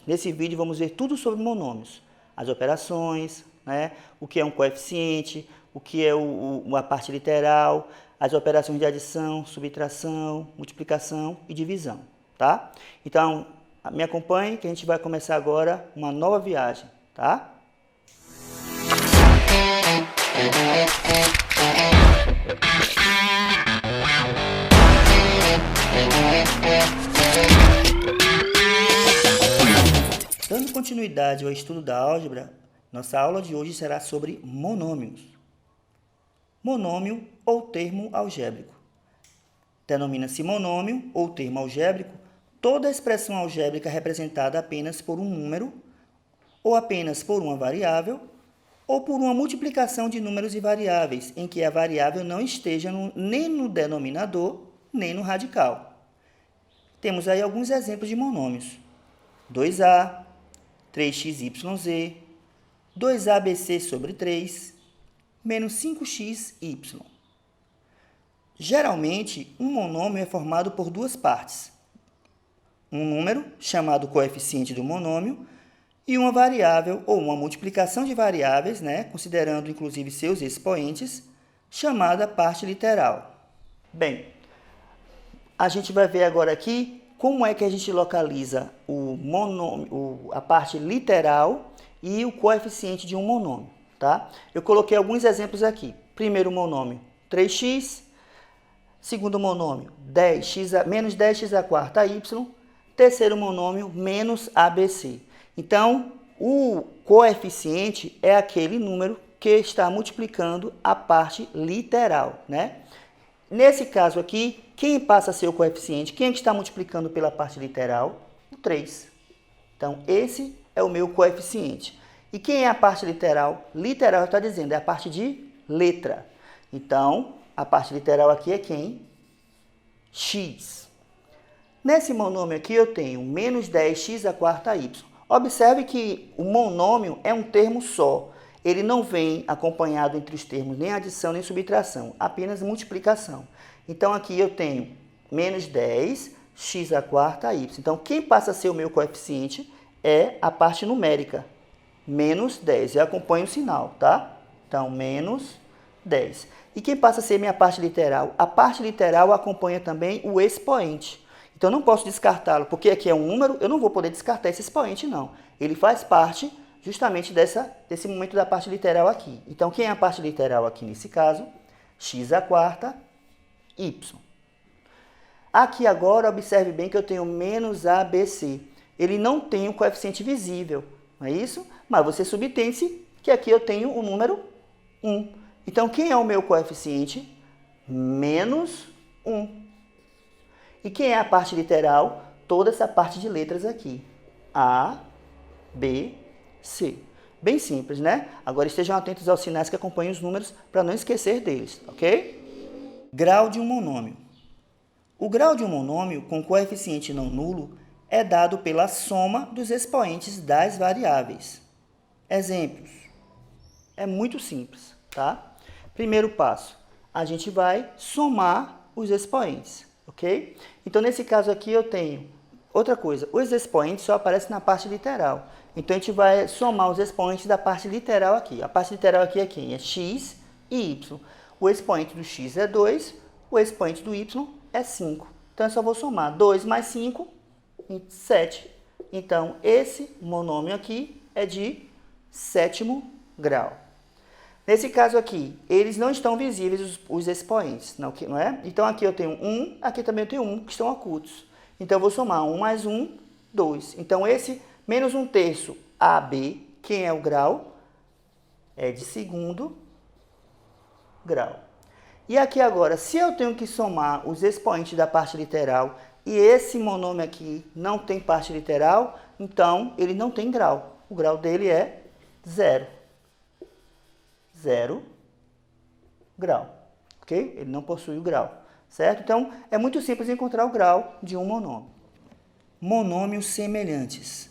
Nesse vídeo vamos ver tudo sobre monômios, as operações, né? O que é um coeficiente, o que é a parte literal, as operações de adição, subtração, multiplicação e divisão, tá? Então, me acompanhe que a gente vai começar agora uma nova viagem, tá? Dando continuidade ao estudo da álgebra, nossa aula de hoje será sobre monômios. Monômio ou termo algébrico. Denomina-se monômio ou termo algébrico toda expressão algébrica representada apenas por um número, ou apenas por uma variável, ou por uma multiplicação de números e variáveis, em que a variável não esteja nem no denominador, nem no radical. Temos aí alguns exemplos de monômios. 2a, 3xyz, 2abc sobre 3, menos 5xy. Geralmente, um monômio é formado por duas partes. Um número, chamado coeficiente do monômio, e uma variável ou uma multiplicação de variáveis, considerando inclusive seus expoentes, chamada parte literal. Bem, a gente vai ver agora aqui como é que a gente localiza o monômio, a parte literal e o coeficiente de um monômio, tá? Eu coloquei alguns exemplos aqui. Primeiro monômio, 3x. Segundo monômio, menos 10x a quarta y. Terceiro monômio, menos abc. Então, o coeficiente é aquele número que está multiplicando a parte literal, né? Nesse caso aqui, quem passa a ser o coeficiente? Quem é que está multiplicando pela parte literal? O 3. Então, esse é o meu coeficiente. E quem é a parte literal? Literal está dizendo, é a parte de letra. Então, a parte literal aqui é quem? X. Nesse monômio aqui eu tenho menos 10x a quarta y. Observe que o monômio é um termo só. Ele não vem acompanhado entre os termos nem adição nem subtração, apenas multiplicação. Então, aqui eu tenho menos 10x a quarta y. Então, quem passa a ser o meu coeficiente é a parte numérica, menos 10. Eu acompanho o sinal, tá? Então, menos 10. E quem passa a ser minha parte literal? A parte literal acompanha também o expoente. Então, eu não posso descartá-lo, porque aqui é um número, eu não vou poder descartar esse expoente, não. Ele faz parte justamente desse momento da parte literal aqui. Então, quem é a parte literal aqui nesse caso? X a quarta, y. Aqui agora, observe bem que eu tenho menos ABC. Ele não tem um coeficiente visível, não é isso? Mas você subentende que aqui eu tenho o número 1. Então, quem é o meu coeficiente? Menos 1. E quem é a parte literal? Toda essa parte de letras aqui. A, B, C. Bem simples, né? Agora estejam atentos aos sinais que acompanham os números para não esquecer deles, ok? Grau de um monômio. O grau de um monômio com coeficiente não nulo é dado pela soma dos expoentes das variáveis. Exemplos. É muito simples, tá? Primeiro passo, a gente vai somar os expoentes, ok? Então, nesse caso aqui, eu tenho outra coisa. Os expoentes só aparecem na parte literal. Então, a gente vai somar os expoentes da parte literal aqui. A parte literal aqui é quem? É x e y. O expoente do x é 2, o expoente do y é 5. Então, eu só vou somar 2 mais 5, 7. Então, esse monômio aqui é de sétimo grau. Nesse caso aqui, eles não estão visíveis os expoentes, não é? Então, aqui eu tenho 1, aqui também eu tenho 1, que estão ocultos. Então, eu vou somar 1 mais 1, 2. Então, esse menos 1/3 AB, quem é o grau? É de segundo grau. E aqui agora, se eu tenho que somar os expoentes da parte literal e esse monômio aqui não tem parte literal, então ele não tem grau. O grau dele é 0. 0 grau, ok? Ele não possui o grau, certo? Então, é muito simples encontrar o grau de um monômio. Monômios semelhantes.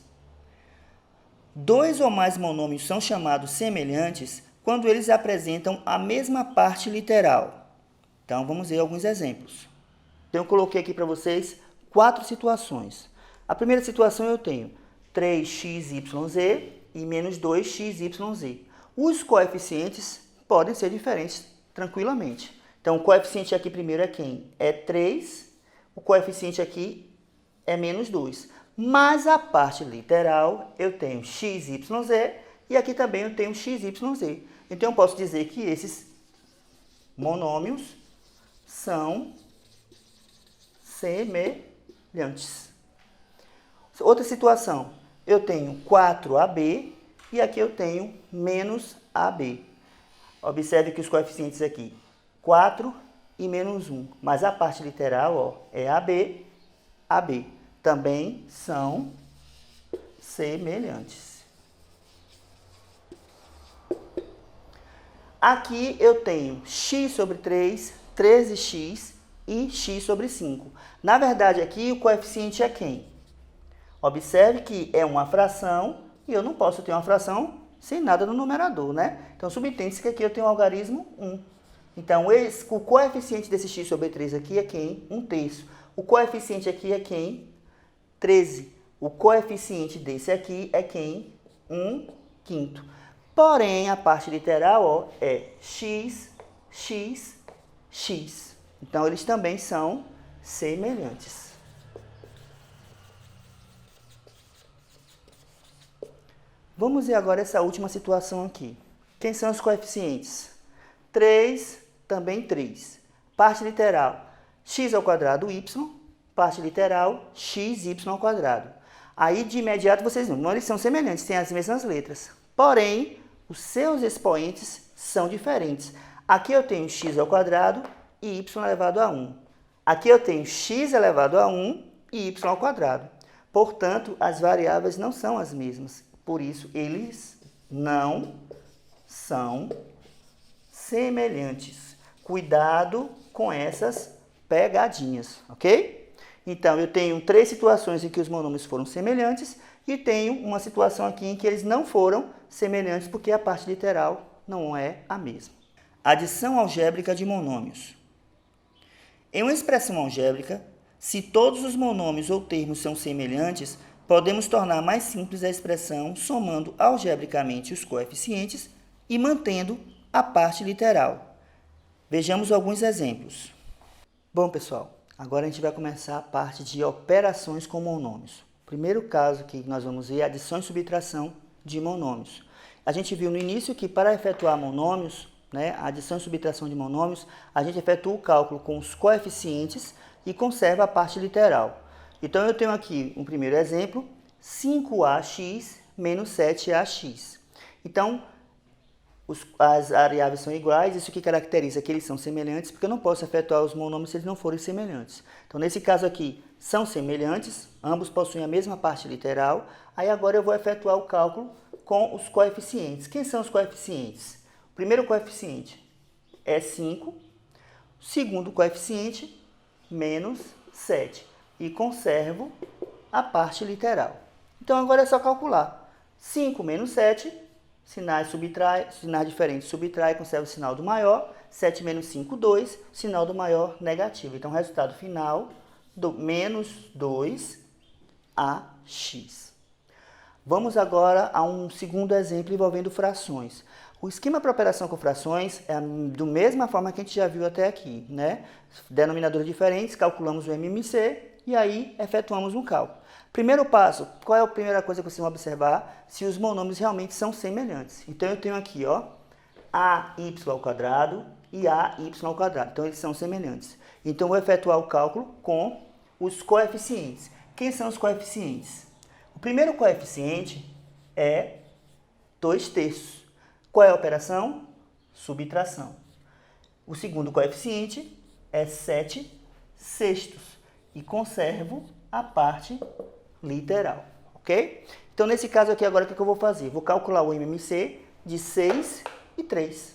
Dois ou mais monômios são chamados semelhantes quando eles apresentam a mesma parte literal. Então, vamos ver alguns exemplos. Então, eu coloquei aqui para vocês 4 situações. A primeira situação eu tenho 3xyz e menos 2xyz. Os coeficientes podem ser diferentes tranquilamente. Então, o coeficiente aqui primeiro é quem? É 3, o coeficiente aqui é menos 2. Mas a parte literal, eu tenho xyz e aqui também eu tenho xyz. Então, eu posso dizer que esses monômios são semelhantes. Outra situação, eu tenho 4AB e aqui eu tenho menos AB. Observe que os coeficientes aqui, 4 e menos 1. Mas a parte literal, ó, é AB, AB. Também são semelhantes. Aqui eu tenho x sobre 3, 13x e x sobre 5. Na verdade, aqui o coeficiente é quem? Observe que é uma fração e eu não posso ter uma fração sem nada no numerador, né? Então, subentende-se que aqui eu tenho o algarismo 1. Então, o coeficiente desse x sobre 3 aqui é quem? 1/3. O coeficiente aqui é quem? 13. O coeficiente desse aqui é quem? 1/5. Porém, a parte literal, ó, é x, x, x. Então, eles também são semelhantes. Vamos ver agora essa última situação aqui. Quem são os coeficientes? 3, também 3. Parte literal, x ao quadrado y. Parte literal, xy ao quadrado. Aí, de imediato, vocês não, eles são semelhantes, têm as mesmas letras. Porém, os seus expoentes são diferentes. Aqui eu tenho x ao quadrado e y elevado a 1. Aqui eu tenho x elevado a 1 e y ao quadrado. Portanto, as variáveis não são as mesmas. Por isso, eles não são semelhantes. Cuidado com essas pegadinhas, ok? Então, eu tenho 3 situações em que os monômios foram semelhantes e tenho uma situação aqui em que eles não foram semelhantes porque a parte literal não é a mesma. Adição algébrica de monômios. Em uma expressão algébrica, se todos os monômios ou termos são semelhantes, podemos tornar mais simples a expressão somando algebricamente os coeficientes e mantendo a parte literal. Vejamos alguns exemplos. Bom, pessoal, agora a gente vai começar a parte de operações com monômios. O primeiro caso que nós vamos ver é adição e subtração de monômios. A gente viu no início que para efetuar monômios, né, a adição e subtração de monômios, a gente efetua o cálculo com os coeficientes e conserva a parte literal. Então, eu tenho aqui um primeiro exemplo, 5ax menos 7ax. Então, as variáveis são iguais, isso que caracteriza que eles são semelhantes, porque eu não posso efetuar os monômios se eles não forem semelhantes. Então, nesse caso aqui, são semelhantes, ambos possuem a mesma parte literal. Aí, agora eu vou efetuar o cálculo com os coeficientes. Quem são os coeficientes? O primeiro coeficiente é 5, o segundo coeficiente, menos 7. E conservo a parte literal. Então, agora é só calcular. 5 menos 7, sinais diferentes subtrai, conserva o sinal do maior. 7 menos 5, 2, sinal do maior negativo. Então, o resultado final, do menos 2ax. Vamos agora a um segundo exemplo envolvendo frações. O esquema para operação com frações é da mesma forma que a gente já viu até aqui, né? Denominadores diferentes, calculamos o MMC e aí efetuamos um cálculo. Primeiro passo, qual é a primeira coisa que vocês vão observar? Se os monômios realmente são semelhantes. Então, eu tenho aqui, ó, AY ao quadrado e AY ao quadrado. Então, eles são semelhantes. Então, eu vou efetuar o cálculo com os coeficientes. Quem são os coeficientes? O primeiro coeficiente é 2/3. Qual é a operação? Subtração. O segundo coeficiente é 7/6. E conservo a parte literal, ok? Então, nesse caso aqui, agora, o que eu vou fazer? Vou calcular o MMC de 6 e 3.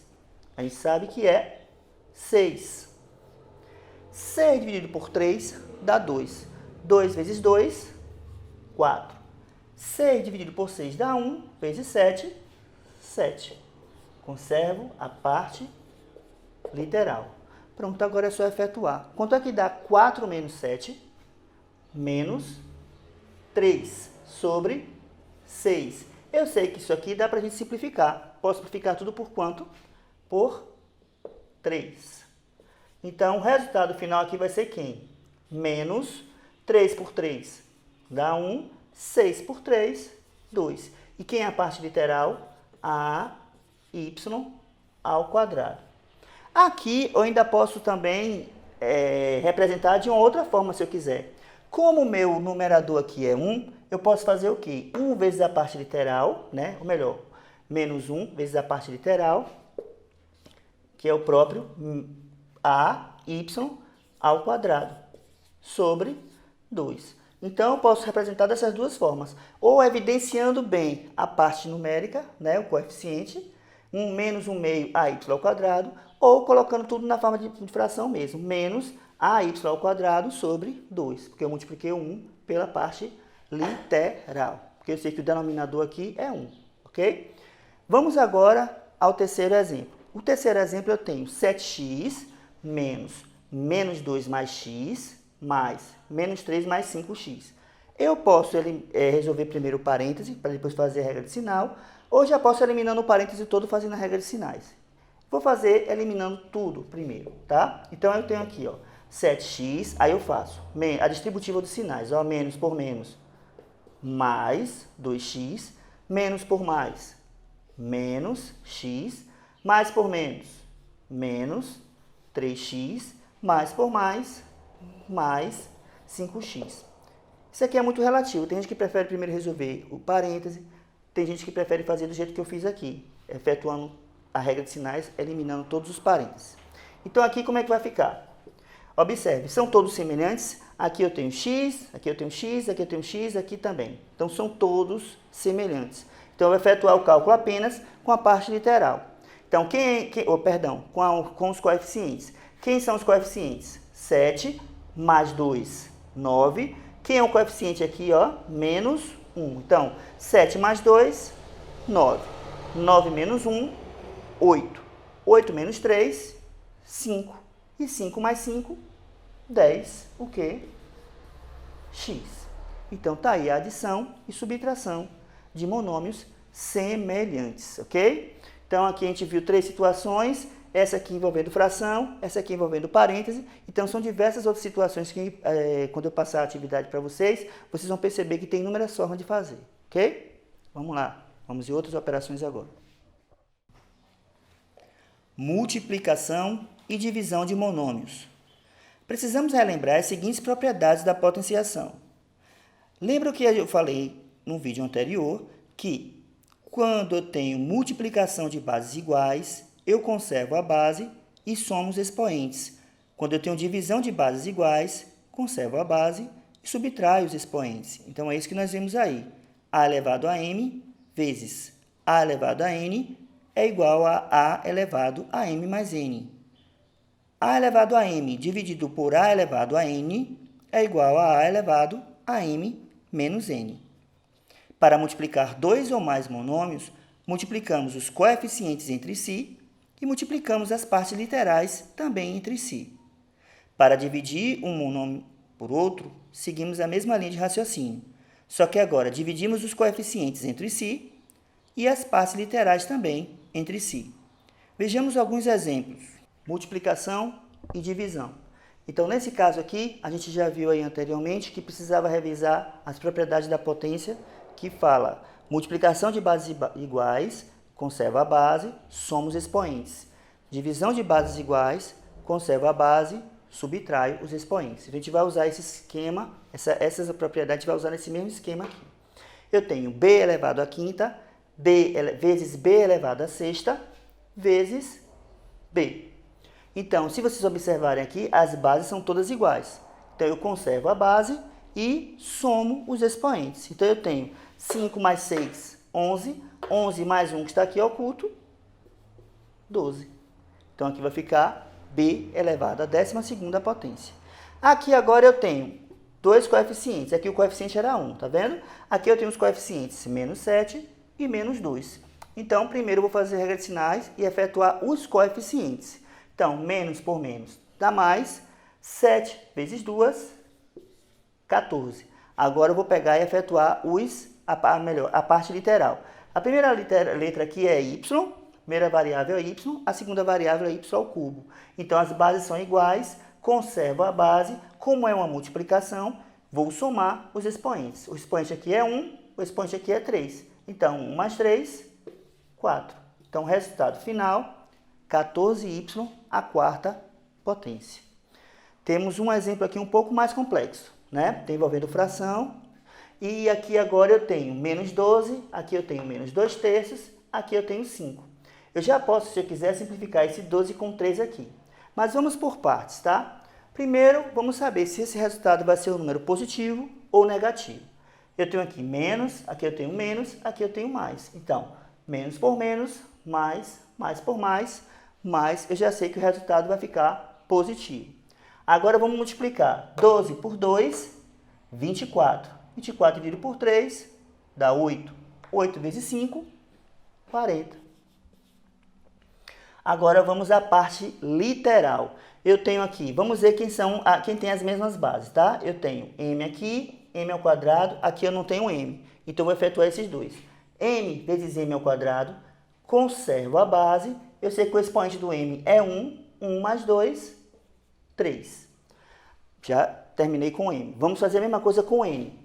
A gente sabe que é 6. 6 dividido por 3 dá 2. 2 vezes 2, 4. 6 dividido por 6 dá 1, vezes 7, 7. Conservo a parte literal. Pronto, agora é só efetuar. Quanto é que dá 4 menos 7? Menos 3 sobre 6. Eu sei que isso aqui dá para a gente simplificar. Posso simplificar tudo por quanto? Por 3. Então, o resultado final aqui vai ser quem? Menos 3 por 3 dá 1, 6 por 3, 2. E quem é a parte literal? AY ao quadrado. Aqui eu ainda posso também representar de uma outra forma se eu quiser. Como o meu numerador aqui é 1, eu posso fazer o quê? 1 vezes a parte literal, né? Ou melhor, menos 1 vezes a parte literal, que é o próprio AY ao quadrado, sobre 2. Então, eu posso representar dessas duas formas. Ou evidenciando bem a parte numérica, né, o coeficiente, 1 menos 1 meio AY ao quadrado, ou colocando tudo na forma de fração mesmo, menos AY ao quadrado sobre 2, porque eu multipliquei o 1 pela parte literal, porque eu sei que o denominador aqui é 1, ok? Vamos agora ao terceiro exemplo. O terceiro exemplo eu tenho 7x menos 2 mais x, mais menos 3 mais 5x. Eu posso resolver primeiro o parêntese, para depois fazer a regra de sinal, ou já posso eliminando o parêntese todo fazendo a regra de sinais. Vou fazer eliminando tudo primeiro, tá? Então, eu tenho aqui, ó, 7x, aí eu faço a distributiva dos sinais, ó, menos por menos, mais 2x, menos por mais, menos x, mais por menos, menos 3x, mais por mais 5x. Isso aqui é muito relativo. Tem gente que prefere primeiro resolver o parêntese, tem gente que prefere fazer do jeito que eu fiz aqui, efetuando a regra de sinais, eliminando todos os parênteses. Então, aqui como é que vai ficar? Observe, são todos semelhantes. Aqui eu tenho x, aqui eu tenho x, aqui eu tenho x, aqui também. Então, são todos semelhantes. Então, eu vou efetuar o cálculo apenas com a parte literal. Então, com os coeficientes. Quem são os coeficientes? 7 mais 2, 9. Quem é o coeficiente aqui, ó? Menos 1. Então, 7 mais 2, 9. 9 menos 1, 8. 8 menos 3, 5. E 5 mais 5, 10. O quê? X. Então, tá aí a adição e subtração de monômios semelhantes, ok? Então, aqui a gente viu 3 situações. Essa aqui envolvendo fração, essa aqui envolvendo parêntese. Então, são diversas outras situações que, quando eu passar a atividade para vocês, vocês vão perceber que tem inúmeras formas de fazer, ok? Vamos lá, vamos em outras operações agora. Multiplicação e divisão de monômios. Precisamos relembrar as seguintes propriedades da potenciação. Lembra que eu falei no vídeo anterior que quando eu tenho multiplicação de bases iguais, eu conservo a base e somo os expoentes. Quando eu tenho divisão de bases iguais, conservo a base e subtraio os expoentes. Então, é isso que nós vemos aí. A elevado a m vezes a elevado a n é igual a elevado a m mais n. A elevado a m dividido por a elevado a n é igual a elevado a m menos n. Para multiplicar dois ou mais monômios, multiplicamos os coeficientes entre si e multiplicamos as partes literais também entre si. Para dividir um monômio por outro, seguimos a mesma linha de raciocínio, só que agora dividimos os coeficientes entre si e as partes literais também entre si. Vejamos alguns exemplos. Multiplicação e divisão. Então, nesse caso aqui, a gente já viu aí anteriormente que precisava revisar as propriedades da potência, que fala multiplicação de bases iguais, conserva a base, soma os expoentes. Divisão de bases iguais, conserva a base, subtrai os expoentes. A gente vai usar esse esquema, essas propriedades a gente vai usar nesse mesmo esquema aqui. Eu tenho b elevado à quinta, vezes b elevado à sexta, vezes b. Então, se vocês observarem aqui, as bases são todas iguais. Então, eu conservo a base e somo os expoentes. Então, eu tenho 5 mais 6, 11. 11 mais 1 que está aqui oculto, 12. Então, aqui vai ficar b elevado à 12ª potência. Aqui agora eu tenho dois coeficientes. Aqui o coeficiente era 1, tá vendo? Aqui eu tenho os coeficientes menos 7 e menos 2. Então, primeiro eu vou fazer a regra de sinais e efetuar os coeficientes. Então, menos por menos dá mais. 7 vezes 2, 14. Agora eu vou pegar e efetuar a parte literal. A primeira letra aqui é y, a primeira variável é y, a segunda variável é y ao cubo. Então, as bases são iguais, conservo a base, como é uma multiplicação, vou somar os expoentes. O expoente aqui é 1, o expoente aqui é 3. Então, 1 mais 3, 4. Então, resultado final, 14y à quarta potência. Temos um exemplo aqui um pouco mais complexo, né? Envolvendo fração. E aqui agora eu tenho menos 12, aqui eu tenho menos 2 terços, aqui eu tenho 5. Eu já posso, se eu quiser, simplificar esse 12 com 3 aqui. Mas vamos por partes, tá? Primeiro, vamos saber se esse resultado vai ser um número positivo ou negativo. Eu tenho aqui menos, aqui eu tenho menos, aqui eu tenho mais. Então, menos por menos, mais por mais, eu já sei que o resultado vai ficar positivo. Agora vamos multiplicar 12 por 2, 24. 24 dividido por 3, dá 8. 8 vezes 5, 40. Agora vamos à parte literal. Eu tenho aqui, vamos ver quem tem as mesmas bases, tá? Eu tenho m aqui, m ao quadrado, aqui eu não tenho m. Então, eu vou efetuar esses dois. M vezes m ao quadrado, conservo a base. Eu sei que o expoente do m é 1. 1 mais 2, 3. Já terminei com m. Vamos fazer a mesma coisa com n.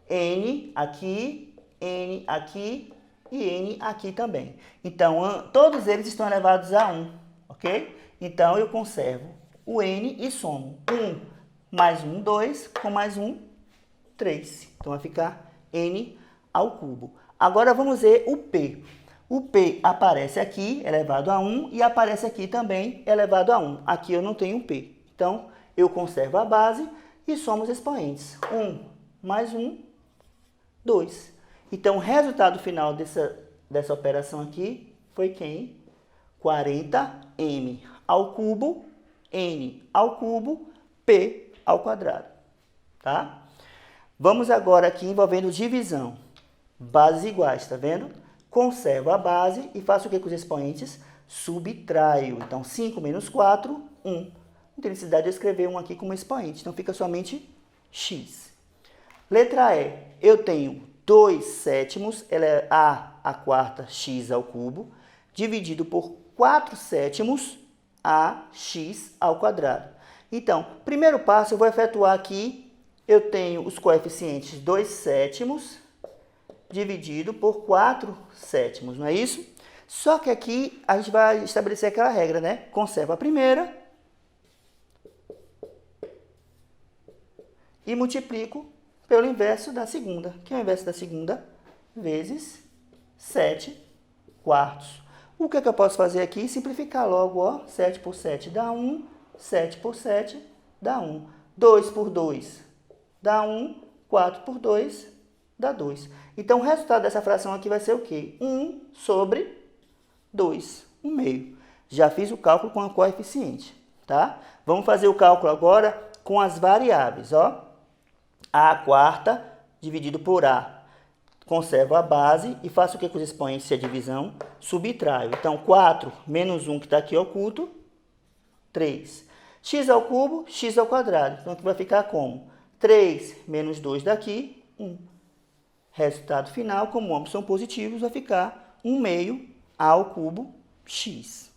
N aqui e n aqui também. Então, todos eles estão elevados a 1, ok? Então, eu conservo o n e somo 1 mais 1, 2, com mais 1, 3. Então, vai ficar n ao cubo. Agora, vamos ver o p. O p aparece aqui, elevado a 1, e aparece aqui também, elevado a 1. Aqui eu não tenho p. Então, eu conservo a base e somo os expoentes. 1 mais 1, 2. Então, o resultado final dessa operação aqui foi quem? 40m ao cubo, n ao cubo, p ao quadrado. Tá? Vamos agora aqui envolvendo divisão. Bases iguais, tá vendo? Conservo a base e faço o que com os expoentes? Subtraio. Então, 5 menos 4, 1. Não tem necessidade de eu escrever 1 aqui como expoente. Então, fica somente x. Letra E. Eu tenho 2 sétimos, a quarta, x ao cubo, dividido por 4 sétimos, ax ao quadrado. Então, primeiro passo, eu vou efetuar aqui, eu tenho os coeficientes 2 sétimos, dividido por 4 sétimos, não é isso? Só que aqui a gente vai estabelecer aquela regra, né? Conservo a primeira e multiplico pelo inverso da segunda. Que é o inverso da segunda? Vezes 7 quartos. O que é que eu posso fazer aqui? Simplificar logo, ó. 7 por 7 dá 1, 7 por 7 dá 1. 2 por 2 dá 1, 4 por 2 dá 2. Então, o resultado dessa fração aqui vai ser o quê? 1 sobre 2, 1 meio. Já fiz o cálculo com o coeficiente, tá? Vamos fazer o cálculo agora com as variáveis, ó. A quarta dividido por a. Conservo a base e faço o que com os expoentes se a divisão? Subtraio. Então, 4 menos 1 que está aqui oculto, 3. X ao cubo, x ao quadrado. Então, aqui vai ficar como? 3 menos 2 daqui, 1. Resultado final, como ambos são positivos, vai ficar 1 meio ao cubo x.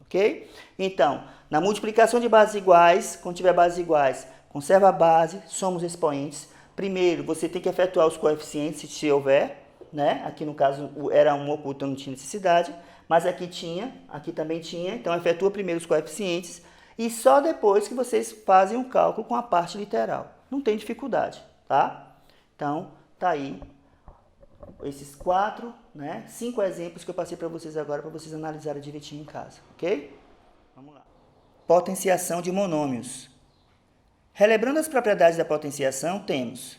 Ok? Então, na multiplicação de bases iguais, quando tiver bases iguais, conserva a base, soma os expoentes. Primeiro, você tem que efetuar os coeficientes, se houver, né? Aqui no caso era 1 oculto, não tinha necessidade, mas aqui tinha, aqui também tinha. Então, efetua primeiro os coeficientes e só depois que vocês fazem o cálculo com a parte literal. Não tem dificuldade, tá? Então, tá aí esses 5 exemplos que eu passei para vocês agora, para vocês analisarem direitinho em casa, ok? Vamos lá. Potenciação de monômios. Relembrando as propriedades da potenciação, temos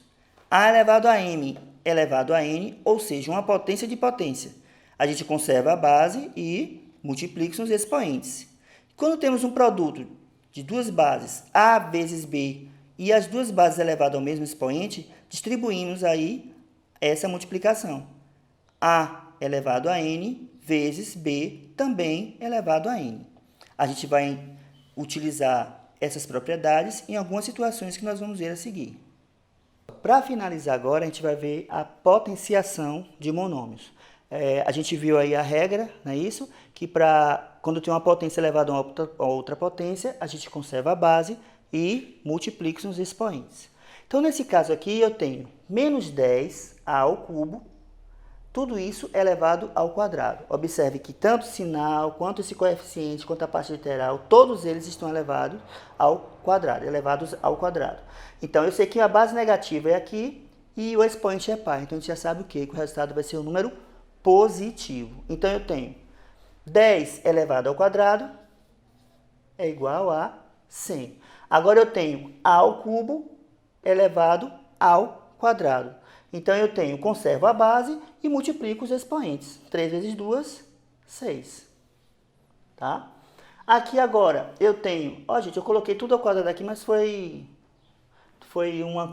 a elevado a m elevado a n, ou seja, uma potência de potência. A gente conserva a base e multiplica os expoentes. Quando temos um produto de duas bases, a vezes b, e as duas bases elevadas ao mesmo expoente, distribuímos aí essa multiplicação. A elevado a n vezes b também elevado a n. A gente vai utilizar essas propriedades em algumas situações que nós vamos ver a seguir. Para finalizar agora, a gente vai ver a potenciação de monômios. A gente viu aí a regra, não é isso? Que quando tem uma potência elevada a outra potência, a gente conserva a base e multiplica os expoentes. Então, nesse caso aqui, eu tenho menos 10a ao cubo, tudo isso elevado ao quadrado. Observe que tanto o sinal, quanto esse coeficiente, quanto a parte literal, todos eles estão elevados ao quadrado, Então, eu sei que a base negativa é aqui e o expoente é par. Então, a gente já sabe o quê? Que o resultado vai ser um número positivo. Então, eu tenho 10 elevado ao quadrado é igual a 100. Agora, eu tenho a ao cubo elevado ao quadrado. Então, eu conservo a base e multiplico os expoentes. 3 vezes 2, 6. Tá? Aqui agora, eu tenho... Ó, gente, eu coloquei tudo ao quadrado aqui, mas foi uma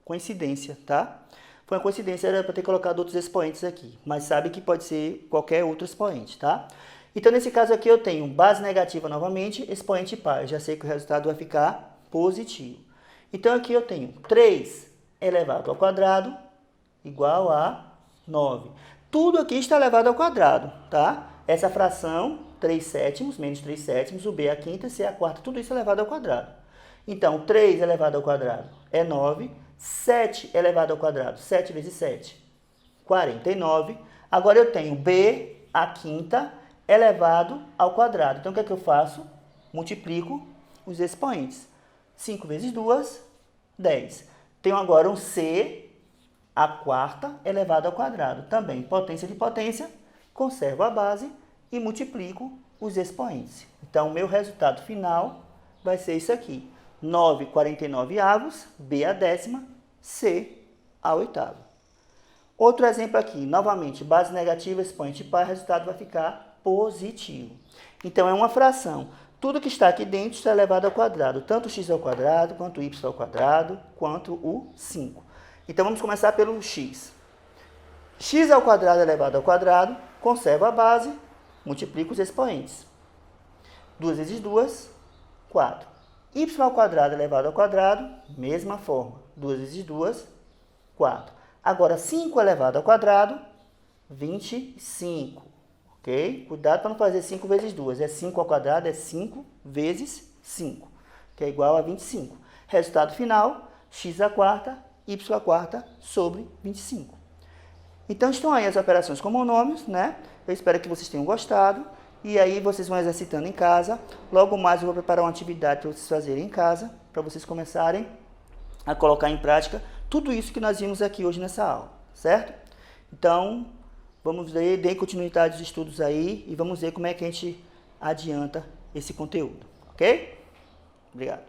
coincidência, tá? Foi uma coincidência, era para ter colocado outros expoentes aqui. Mas sabe que pode ser qualquer outro expoente, tá? Então, nesse caso aqui, eu tenho base negativa novamente, expoente par. Eu já sei que o resultado vai ficar positivo. Então, aqui eu tenho 3 elevado ao quadrado igual a 9. Tudo aqui está elevado ao quadrado, tá? Essa fração, 3 sétimos, menos 3 sétimos, o b a quinta, c a quarta, tudo isso é elevado ao quadrado. Então, 3 elevado ao quadrado é 9. 7 elevado ao quadrado, 7 vezes 7, 49. Agora eu tenho b a quinta elevado ao quadrado. Então, o que é que eu faço? Multiplico os expoentes. 5 vezes 2, 10. Tenho agora um c a quarta elevado ao quadrado. Também potência de potência, conservo a base e multiplico os expoentes. Então, o meu resultado final vai ser isso aqui. 9,49avos, b a décima, c a oitava. Outro exemplo aqui, novamente, base negativa, expoente par, o resultado vai ficar positivo. Então, é uma fração. Tudo que está aqui dentro está elevado ao quadrado, tanto o x ao quadrado, quanto o y ao quadrado, quanto o 5. Então, vamos começar pelo x. X ao quadrado elevado ao quadrado, conservo a base, multiplico os expoentes. 2 vezes 2, 4. Y ao quadrado elevado ao quadrado, mesma forma. 2 vezes 2, 4. Agora, 5 elevado ao quadrado, 25. Ok? Cuidado para não fazer 5 vezes 2. É 5 ao quadrado, é 5 vezes 5, que é igual a 25. Resultado final, x à quarta, y à quarta sobre 25. Então, estão aí as operações com monômios, né? Eu espero que vocês tenham gostado. E aí, vocês vão exercitando em casa. Logo mais, eu vou preparar uma atividade para vocês fazerem em casa, para vocês começarem a colocar em prática tudo isso que nós vimos aqui hoje nessa aula, certo? Então, vamos ver, deem continuidade aos estudos aí e vamos ver como é que a gente adianta esse conteúdo, ok? Obrigado.